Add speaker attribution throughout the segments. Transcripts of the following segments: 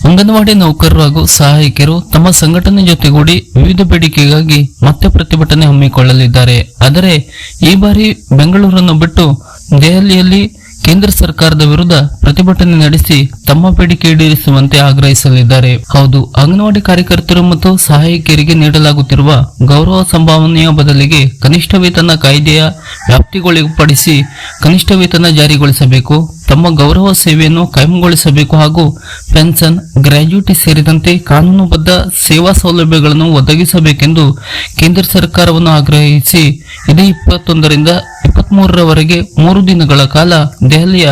Speaker 1: ಅಂಗನವಾಡಿ ನೌಕರರು ಹಾಗೂ ಸಹಾಯಕಿಯರು ತಮ್ಮ ಸಂಘಟನೆ ಜೊತೆಗೂಡಿ ವಿವಿಧ ಬೇಡಿಕೆಗಾಗಿ ಮತ್ತೆ ಪ್ರತಿಭಟನೆ ಹಮ್ಮಿಕೊಳ್ಳಲಿದ್ದಾರೆ. ಆದರೆ ಈ ಬಾರಿ ಬೆಂಗಳೂರನ್ನು ಬಿಟ್ಟು ದೆಹಲಿಯಲ್ಲಿ ಕೇಂದ್ರ ಸರ್ಕಾರದ ವಿರುದ್ಧ ಪ್ರತಿಭಟನೆ ನಡೆಸಿ ತಮ್ಮ ಬೇಡಿಕೆ ಈಡೇರಿಸುವಂತೆ ಆಗ್ರಹಿಸಲಿದ್ದಾರೆ. ಹೌದು, ಅಂಗನವಾಡಿ ಕಾರ್ಯಕರ್ತರು ಮತ್ತು ಸಹಾಯಕಿಯರಿಗೆ ನೀಡಲಾಗುತ್ತಿರುವ ಗೌರವ ಸಂಭಾವನೆಯ ಬದಲಿಗೆ ಕನಿಷ್ಠ ವೇತನ ಕಾಯ್ದೆಯ ವ್ಯಾಪ್ತಿಗೊಳಪಡಿಸಿ ಕನಿಷ್ಠ ವೇತನ ಜಾರಿಗೊಳಿಸಬೇಕು, ತಮ್ಮ ಗೌರವ ಸೇವೆಯನ್ನು ಕಾಯಂಗೊಳಿಸಬೇಕು ಹಾಗೂ ಪೆನ್ಷನ್, ಗ್ರಾಜ್ಯುಟಿ ಸೇರಿದಂತೆ ಕಾನೂನುಬದ್ಧ ಸೇವಾ ಸೌಲಭ್ಯಗಳನ್ನು ಒದಗಿಸಬೇಕೆಂದು ಕೇಂದ್ರ ಸರ್ಕಾರವನ್ನು ಆಗ್ರಹಿಸಿ ಇದೇ 21ರಿಂದ 23ರವರೆಗೆ 3 ದಿನಗಳ ಕಾಲ ದೆಹಲಿಯ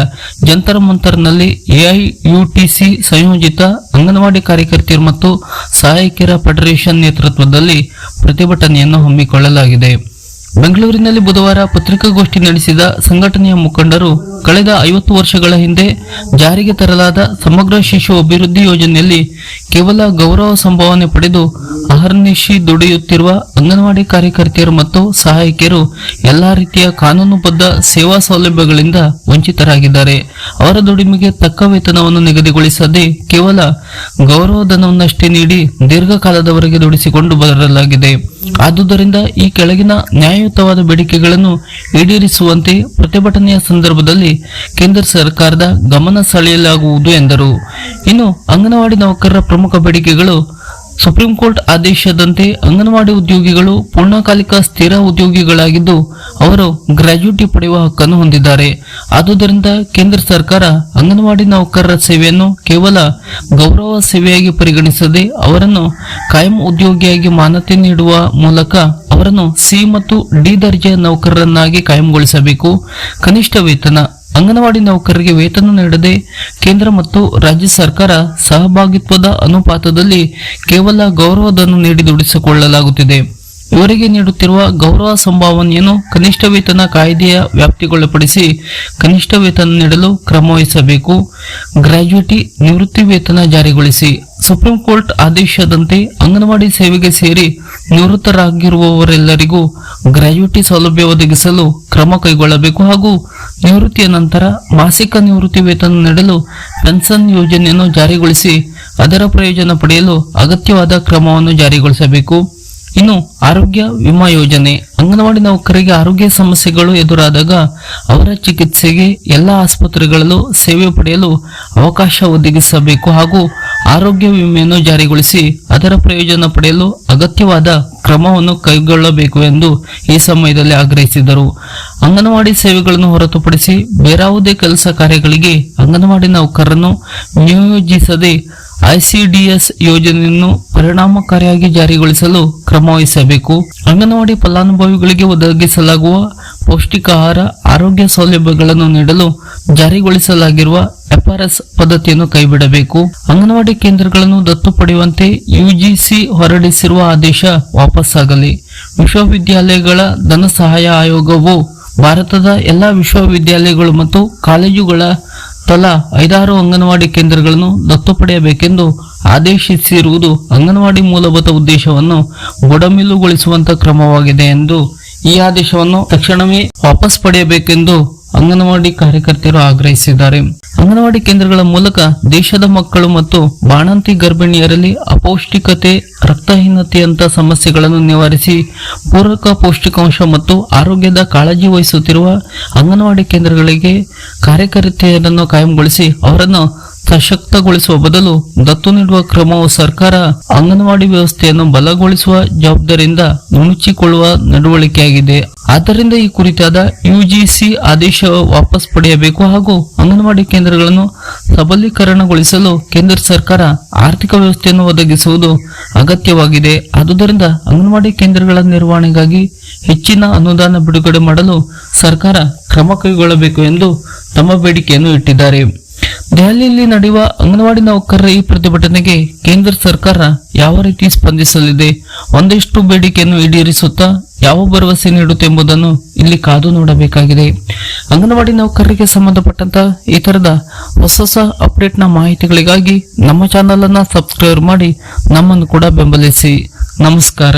Speaker 1: ಜಂತರ್ ಮಂತರ್ನಲ್ಲಿ ಎಐಯುಟಿಸಿ ಸಂಯೋಜಿತ ಅಂಗನವಾಡಿ ಕಾರ್ಯಕರ್ತೆಯರು ಮತ್ತು ಸಹಾಯಕಿಯರ ಫೆಡರೇಷನ್ ನೇತೃತ್ವದಲ್ಲಿ ಪ್ರತಿಭಟನೆಯನ್ನು ಹಮ್ಮಿಕೊಳ್ಳಲಾಗಿದೆ. ಬೆಂಗಳೂರಿನಲ್ಲಿ ಬುಧವಾರ ಪತ್ರಿಕಾಗೋಷ್ಠಿ ನಡೆಸಿದ ಸಂಘಟನೆಯ ಮುಖಂಡರು ಕಳೆದ 50 ವರ್ಷಗಳ ಹಿಂದೆ ಜಾರಿಗೆ ತರಲಾದ ಸಮಗ್ರ ಶಿಶು ಅಭಿವೃದ್ಧಿ ಯೋಜನೆಯಲ್ಲಿ ಕೇವಲ ಗೌರವ ಸಂಭಾವನೆ ಪಡೆದು ಅಹರ್ನಿಶಿ ದುಡಿಯುತ್ತಿರುವ ಅಂಗನವಾಡಿ ಕಾರ್ಯಕರ್ತೆಯರು ಮತ್ತು ಸಹಾಯಕಿಯರು ಎಲ್ಲಾ ರೀತಿಯ ಕಾನೂನುಬದ್ಧ ಸೇವಾ ಸೌಲಭ್ಯಗಳಿಂದ ವಂಚಿತರಾಗಿದ್ದಾರೆ. ಅವರ ದುಡಿಮೆಗೆ ತಕ್ಕ ವೇತನವನ್ನು ನಿಗದಿಗೊಳಿಸದೆ ಕೇವಲ ಗೌರವಧನವನ್ನಷ್ಟೇ ನೀಡಿ ದೀರ್ಘಕಾಲದವರೆಗೆ ದುಡಿಸಿಕೊಂಡು ಬರಲಾಗಿದೆ. ಆದುದರಿಂದ ಈ ಕೆಳಗಿನ ನ್ಯಾಯಯುತವಾದ ಬೇಡಿಕೆಗಳನ್ನು ಈಡೇರಿಸುವಂತೆ ಪ್ರತಿಭಟನೆಯ ಸಂದರ್ಭದಲ್ಲಿ ಕೇಂದ್ರ ಸರ್ಕಾರದ ಗಮನ ಸೆಳೆಯಲಾಗುವುದು ಎಂದರು. ಇನ್ನು ಅಂಗನವಾಡಿ ನೌಕರರ ಪ್ರಮುಖ ಬೇಡಿಕೆಗಳು: ಸುಪ್ರೀಂ ಕೋರ್ಟ್ ಆದೇಶದಂತೆ ಅಂಗನವಾಡಿ ಉದ್ಯೋಗಿಗಳು ಪೂರ್ಣಕಾಲಿಕ ಸ್ಥಿರ ಉದ್ಯೋಗಿಗಳಾಗಿದ್ದು ಅವರು ಗ್ರಾಜ್ಯುಟಿ ಪಡೆಯುವ ಹಕ್ಕನ್ನು ಹೊಂದಿದ್ದಾರೆ. ಆದುದರಿಂದ ಕೇಂದ್ರ ಸರ್ಕಾರ ಅಂಗನವಾಡಿ ನೌಕರರ ಸೇವೆಯನ್ನು ಕೇವಲ ಗೌರವ ಸೇವೆಯಾಗಿ ಪರಿಗಣಿಸದೆ ಅವರನ್ನು ಕಾಯಂ ಉದ್ಯೋಗಿಯಾಗಿ ಮಾನ್ಯತೆ ನೀಡುವ ಮೂಲಕ ಅವರನ್ನು ಸಿ ಮತ್ತು ಡಿ ದರ್ಜೆಯ ನೌಕರರನ್ನಾಗಿ ಕಾಯಂಗೊಳಿಸಬೇಕು. ಕನಿಷ್ಠ ವೇತನ: ಅಂಗನವಾಡಿ ನೌಕರರಿಗೆ ವೇತನ ನೀಡದೆ ಕೇಂದ್ರ ಮತ್ತು ರಾಜ್ಯ ಸರ್ಕಾರ ಸಹಭಾಗಿತ್ವದ ಅನುಪಾತದಲ್ಲಿ ಕೇವಲ ಗೌರವಧನ ನೀಡಿ ದುಡಿಸಿಕೊಳ್ಳಲಾಗುತ್ತಿದೆ. ಇವರಿಗೆ ನೀಡುತ್ತಿರುವ ಗೌರವ ಸಂಭಾವನೆಯನ್ನು ಕನಿಷ್ಠ ವೇತನ ಕಾಯ್ದೆಯ ವ್ಯಾಪ್ತಿಗೊಳಪಡಿಸಿ ಕನಿಷ್ಠ ವೇತನ ನೀಡಲು ಕ್ರಮ ವಹಿಸಬೇಕು. ಗ್ರಾಜ್ಯುಟಿ, ನಿವೃತ್ತಿ ವೇತನ ಜಾರಿಗೊಳಿಸಿ ಸುಪ್ರೀಂ ಕೋರ್ಟ್ ಆದೇಶದಂತೆ ಅಂಗನವಾಡಿ ಸೇವೆಗೆ ಸೇರಿ ನಿವೃತ್ತರಾಗಿರುವವರೆಲ್ಲರಿಗೂ ಗ್ರಾಜ್ಯುಟಿ ಸೌಲಭ್ಯ ಒದಗಿಸಲು ಕ್ರಮ ಕೈಗೊಳ್ಳಬೇಕು ಹಾಗೂ ನಿವೃತ್ತಿಯ ನಂತರ ಮಾಸಿಕ ನಿವೃತ್ತಿ ವೇತನ ನೀಡಲು ಪೆನ್ಷನ್ ಯೋಜನೆಯನ್ನು ಜಾರಿಗೊಳಿಸಿ ಅದರ ಪ್ರಯೋಜನ ಪಡೆಯಲು ಅಗತ್ಯವಾದ ಕ್ರಮವನ್ನು ಜಾರಿಗೊಳಿಸಬೇಕು. ಇನ್ನು ಆರೋಗ್ಯ ವಿಮಾ ಯೋಜನೆ: ಅಂಗನವಾಡಿ ನೌಕರರಿಗೆ ಆರೋಗ್ಯ ಸಮಸ್ಯೆಗಳು ಎದುರಾದಾಗ ಅವರ ಚಿಕಿತ್ಸೆಗೆ ಎಲ್ಲ ಆಸ್ಪತ್ರೆಗಳಲ್ಲೂ ಸೇವೆ ಪಡೆಯಲು ಅವಕಾಶ ಒದಗಿಸಬೇಕು ಹಾಗೂ ಆರೋಗ್ಯ ವಿಮೆಯನ್ನು ಜಾರಿಗೊಳಿಸಿ ಅದರ ಪ್ರಯೋಜನ ಪಡೆಯಲು ಅಗತ್ಯವಾದ ಕ್ರಮವನ್ನು ಕೈಗೊಳ್ಳಬೇಕು ಎಂದು ಈ ಸಮಯದಲ್ಲಿ ಆಗ್ರಹಿಸಿದರು. ಅಂಗನವಾಡಿ ಸೇವೆಗಳನ್ನು ಹೊರತುಪಡಿಸಿ ಬೇರಾವುದೇ ಕೆಲಸ ಕಾರ್ಯಗಳಿಗೆ ಅಂಗನವಾಡಿ ನೌಕರರನ್ನು ನಿಯೋಜಿಸದೆ ಐಸಿಡಿಎಸ್ ಯೋಜನೆಯನ್ನು ಪರಿಣಾಮಕಾರಿಯಾಗಿ ಜಾರಿಗೊಳಿಸಲು ಕ್ರಮ ವಹಿಸಬೇಕು. ಅಂಗನವಾಡಿ ಫಲಾನುಭವಿಗಳಿಗೆ ಒದಗಿಸಲಾಗುವ ಪೌಷ್ಟಿಕ ಆಹಾರ, ಆರೋಗ್ಯ ಸೌಲಭ್ಯಗಳನ್ನು ನೀಡಲು ಜಾರಿಗೊಳಿಸಲಾಗಿರುವ ಎಫ್ಆರ್ಎಸ್ ಪದ್ಧತಿಯನ್ನು ಕೈಬಿಡಬೇಕು. ಅಂಗನವಾಡಿ ಕೇಂದ್ರಗಳನ್ನು ದತ್ತು ಪಡೆಯುವಂತೆ ಯುಜಿಸಿ ಹೊರಡಿಸಿರುವ ಆದೇಶ ವಾಪಸ್ಸಾಗಲಿ. ವಿಶ್ವವಿದ್ಯಾಲಯಗಳ ಧನ ಸಹಾಯ ಆಯೋಗವು ಭಾರತದ ಎಲ್ಲಾ ವಿಶ್ವವಿದ್ಯಾಲಯಗಳು ಮತ್ತು ಕಾಲೇಜುಗಳ ತಲಾ 5 ಅಂಗನವಾಡಿ ಕೇಂದ್ರಗಳನ್ನು ದತ್ತು ಪಡೆಯಬೇಕೆಂದು ಆದೇಶಿಸಿರುವುದು ಅಂಗನವಾಡಿ ಮೂಲಭೂತ ಉದ್ದೇಶವನ್ನು ಬುಡಮೇಲುಗೊಳಿಸುವಂತಹ ಕ್ರಮವಾಗಿದೆ ಎಂದು ಈ ಆದೇಶವನ್ನು ತಕ್ಷಣವೇ ವಾಪಸ್ ಪಡೆಯಬೇಕೆಂದು ಅಂಗನವಾಡಿ ಕಾರ್ಯಕರ್ತರು ಆಗ್ರಹಿಸಿದ್ದಾರೆ. ಅಂಗನವಾಡಿ ಕೇಂದ್ರಗಳ ಮೂಲಕ ದೇಶದ ಮಕ್ಕಳು ಮತ್ತು ಬಾಣಂತಿ ಗರ್ಭಿಣಿಯರಲ್ಲಿ ಅಪೌಷ್ಟಿಕತೆ, ರಕ್ತಹೀನತೆಯಂತಹ ಸಮಸ್ಯೆಗಳನ್ನು ನಿವಾರಿಸಿ ಪೂರಕ ಪೌಷ್ಟಿಕಾಂಶ ಮತ್ತು ಆರೋಗ್ಯದ ಕಾಳಜಿ ವಹಿಸುತ್ತಿರುವ ಅಂಗನವಾಡಿ ಕೇಂದ್ರಗಳಿಗೆ ಕಾರ್ಯಕರ್ತೆಯರನ್ನು ಕಾಯಂಗೊಳಿಸಿ ಅವರನ್ನು ಸಶಕ್ತಗೊಳಿಸುವ ಬದಲು ದತ್ತು ನೀಡುವ ಕ್ರಮವು ಸರ್ಕಾರ ಅಂಗನವಾಡಿ ವ್ಯವಸ್ಥೆಯನ್ನು ಬಲಗೊಳಿಸುವ ಜವಾಬ್ದಾರಿಯಿಂದ ನುಣುಚಿಕೊಳ್ಳುವ ನಡವಳಿಕೆಯಾಗಿದೆ. ಆದ್ದರಿಂದ ಈ ಕುರಿತಾದ ಯುಜಿಸಿ ಆದೇಶ ವಾಪಸ್ ಪಡೆಯಬೇಕು ಹಾಗೂ ಅಂಗನವಾಡಿ ಕೇಂದ್ರಗಳನ್ನು ಸಬಲೀಕರಣಗೊಳಿಸಲು ಕೇಂದ್ರ ಸರ್ಕಾರ ಆರ್ಥಿಕ ವ್ಯವಸ್ಥೆಯನ್ನು ಒದಗಿಸುವುದು ಅಗತ್ಯವಾಗಿದೆ. ಆದುದರಿಂದ ಅಂಗನವಾಡಿ ಕೇಂದ್ರಗಳ ನಿರ್ವಹಣೆಗಾಗಿ ಹೆಚ್ಚಿನ ಅನುದಾನ ಬಿಡುಗಡೆ ಮಾಡಲು ಸರ್ಕಾರ ಕ್ರಮ ಕೈಗೊಳ್ಳಬೇಕು ಎಂದು ತಮ್ಮ ಬೇಡಿಕೆಯನ್ನು ಇಟ್ಟಿದ್ದಾರೆ. ದೆಹಲಿಯಲ್ಲಿ ನಡೆಯುವ ಅಂಗನವಾಡಿ ನೌಕರರ ಈ ಪ್ರತಿಭಟನೆಗೆ ಕೇಂದ್ರ ಸರ್ಕಾರ ಯಾವ ರೀತಿ ಸ್ಪಂದಿಸಲಿದೆ, ಒಂದಷ್ಟು ಬೇಡಿಕೆಯನ್ನು ಈಡೇರಿಸುತ್ತಾ ಯಾವ ಭರವಸೆ ನೀಡುತ್ತೆ ಎಂಬುದನ್ನು ಇಲ್ಲಿ ಕಾದು ನೋಡಬೇಕಾಗಿದೆ. ಅಂಗನವಾಡಿ ನೌಕರರಿಗೆ ಸಂಬಂಧಪಟ್ಟಂತ ಈ ತರದ ಹೊಸ ಅಪ್ಡೇಟ್ನ ಮಾಹಿತಿಗಳಿಗಾಗಿ ನಮ್ಮ ಚಾನಲ್ ಅನ್ನ ಸಬ್ಸ್ಕ್ರೈಬ್ ಮಾಡಿ ನಮ್ಮನ್ನು ಕೂಡ ಬೆಂಬಲಿಸಿ. ನಮಸ್ಕಾರ.